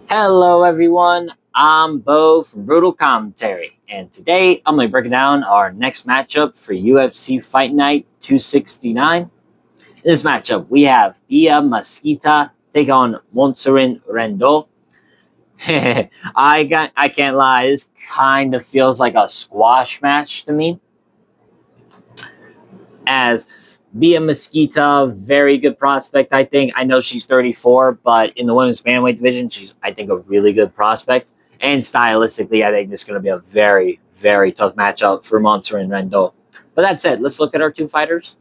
Hello, everyone. I'm Bo from Brutal Commentary, and today I'm going to break down our next matchup for UFC Fight Night 269. In this matchup, we have Bia Mesquita take on Montse Rendon. I can't lie, this kind of feels like a squash match to me, as Bia Mesquita, very good prospect, I think. I know she's 34, but in the women's bantamweight division, she's, I think, a really good prospect. And stylistically, I think this is going to be a very, very tough matchup for Montse Rendon. But that said, let's look at our two fighters.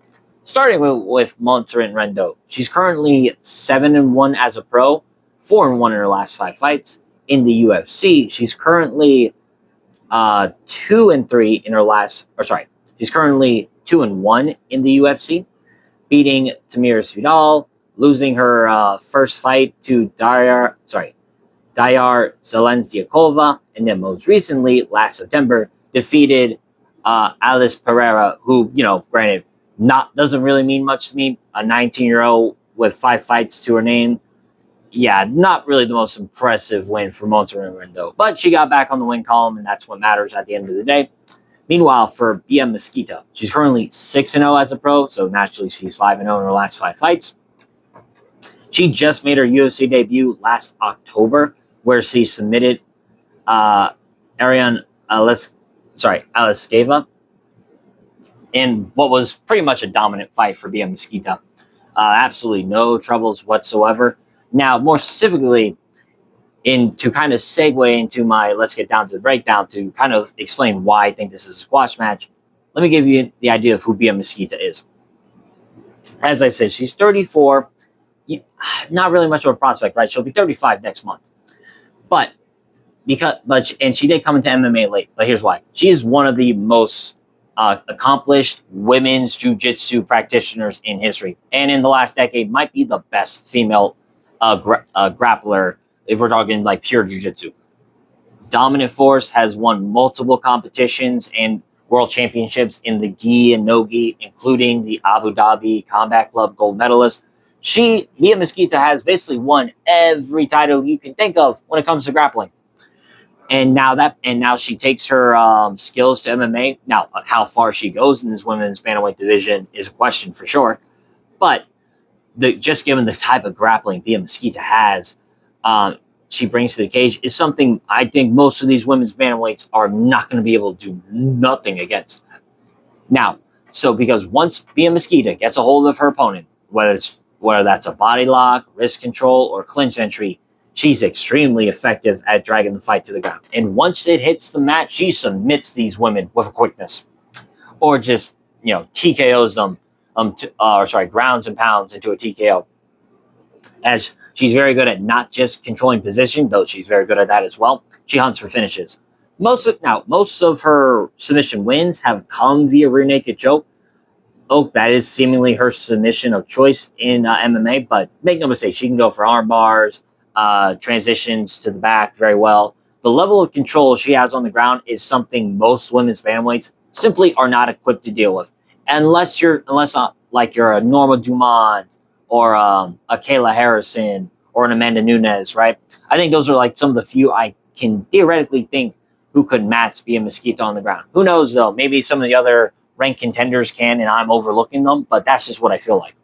Starting with Montse Rendon. She's currently 7-1 as a pro, 4-1 in her last 5 fights. In the UFC, she's currently 2-3 in her last, she's currently 2-1 in the UFC, beating Tamiris Vidal, losing her first fight to Dayar Zelensdiakova, and then most recently, last September, defeated Alice Pereira, who, granted, doesn't really mean much to me. A 19-year-old with 5 fights to her name. Yeah, not really the most impressive win for Montse Rendon, but she got back on the win column, and that's what matters at the end of the day. Meanwhile, for Bia Mesquita, she's currently 6-0 as a pro, so naturally she's 5-0 in her last 5 fights. She just made her UFC debut last October, where she submitted Ariane Aliskeva in what was pretty much a dominant fight for Bia Mesquita. Absolutely no troubles whatsoever. Now, more specifically, to kind of segue into my let's get down to the breakdown to kind of explain why I think this is a squash match, let me give you the idea of who Bia Mesquita is. As I said, she's 34. Not really much of a prospect, right? She'll be 35 next month. But she did come into MMA late. But here's why. She is one of the most accomplished women's jiu-jitsu practitioners in history. And in the last decade, might be the best female grappler if we're talking like pure jiu-jitsu. Dominant force, has won multiple competitions and world championships in the gi and no gi, including the Abu Dhabi Combat Club gold medalist. Bia Mesquita has basically won every title you can think of when it comes to grappling. And now she takes her skills to MMA. Now, how far she goes in this women's bantamweight division is a question for sure. But just given the type of grappling Bia Mesquita has, she brings to the cage is something I think most of these women's bantamweights are not going to be able to do nothing against. Now, because once Bia Mesquita gets a hold of her opponent, whether that's a body lock, wrist control, or clinch entry, she's extremely effective at dragging the fight to the ground. And once it hits the mat, she submits these women with a quickness, or just TKOs them, grounds and pounds into a TKO. As she's very good at not just controlling position, though she's very good at that as well. She hunts for finishes. Most of her submission wins have come via rear naked choke. Oh, that is seemingly her submission of choice in MMA, but make no mistake, she can go for arm bars, transitions to the back very well. The level of control she has on the ground is something most women's bantamweights simply are not equipped to deal with, unless you're a Norma Dumont or a Kayla Harrison or an Amanda Nunes, right? I think those are like some of the few I can theoretically think who could match Bia Mesquita on the ground. Who knows though? Maybe some of the other ranked contenders can, and I'm overlooking them, but that's just what I feel like.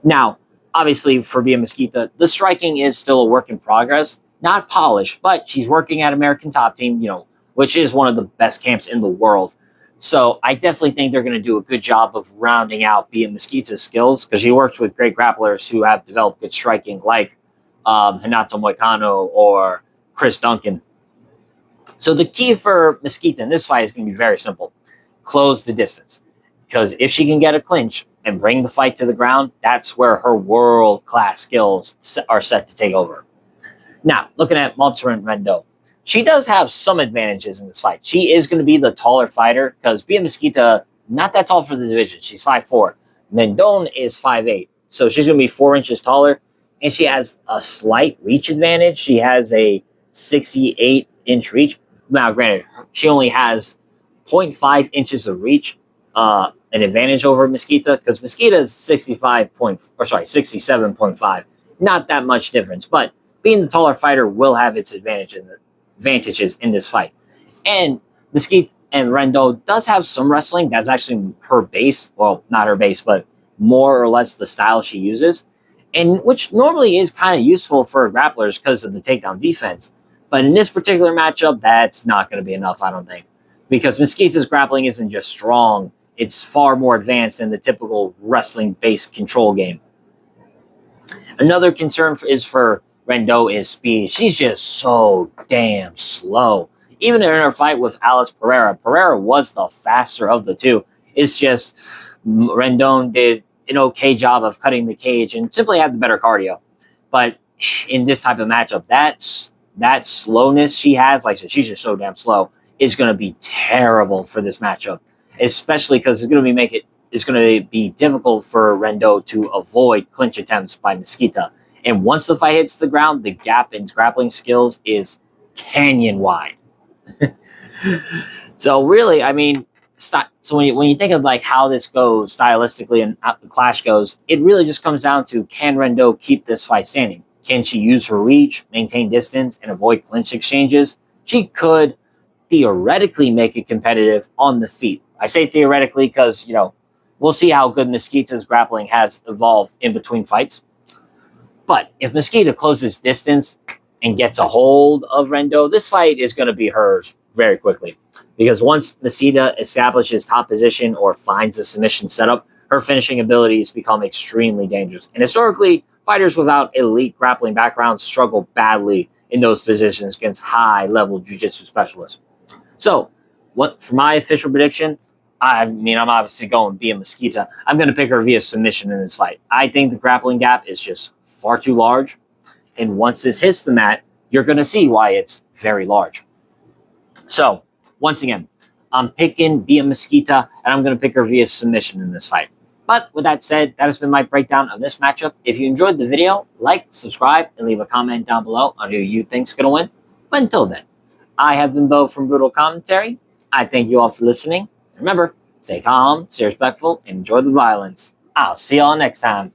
Now, obviously, for Bia Mesquita, the striking is still a work in progress. Not polished, but she's working at American Top Team, which is one of the best camps in the world. So I definitely think they're going to do a good job of rounding out Bia Mesquita's skills, because she works with great grapplers who have developed good striking, like Renato Moicano or Chris Duncan. So the key for Mesquita in this fight is going to be very simple. Close the distance. Because if she can get a clinch and bring the fight to the ground, that's where her world-class skills are set to take over. Now, looking at Montse Rendon, she does have some advantages in this fight. She is going to be the taller fighter, because Bia Mesquita, not that tall for the division. She's 5'4". Rendon is 5'8". So she's going to be 4 inches taller, and she has a slight reach advantage. She has a 68-inch reach. Now, granted, she only has 0.5 inches of reach, an advantage over Mesquita, because Mesquita is 67.5. Not that much difference, but being the taller fighter will have its advantages in this fight. And Mesquita and Rendon does have some wrestling. That's actually her base. Well, not her base, but more or less the style she uses, and which normally is kind of useful for grapplers because of the takedown defense. But in this particular matchup, that's not going to be enough, I don't think, because Mesquita's grappling isn't just strong. It's far more advanced than the typical wrestling-based control game. Another concern is for Rendon is speed. She's just so damn slow. Even in her fight with Alice Pereira, Pereira was the faster of the two. It's just Rendon did an okay job of cutting the cage and simply had the better cardio. But in this type of matchup, that slowness she has, like I said, she's just so damn slow, is going to be terrible for this matchup, especially because it's going to be difficult for Rendon to avoid clinch attempts by Mesquita. And once the fight hits the ground, the gap in grappling skills is canyon wide. So really, I mean, so when you think of like how this goes stylistically and how the clash goes, it really just comes down to, can Rendon keep this fight standing? Can she use her reach, maintain distance, and avoid clinch exchanges? She could theoretically make it competitive on the feet. I say theoretically because, we'll see how good Mesquita's grappling has evolved in between fights. But if Mesquita closes distance and gets a hold of Rendon, this fight is going to be hers very quickly. Because once Mesquita establishes top position or finds a submission setup, her finishing abilities become extremely dangerous. And historically, fighters without elite grappling backgrounds struggle badly in those positions against high-level jiu-jitsu specialists. So, for my official prediction, I'm obviously going Bia Mesquita. I'm going to pick her via submission in this fight. I think the grappling gap is just far too large. And once this hits the mat, you're going to see why it's very large. So, once again, I'm picking Bia Mesquita, and I'm going to pick her via submission in this fight. But with that said, that has been my breakdown of this matchup. If you enjoyed the video, like, subscribe, and leave a comment down below on who you think's going to win. But until then, I have been Bo from Brutal Commentary. I thank you all for listening. Remember, stay calm, stay respectful, and enjoy the violence. I'll see y'all next time.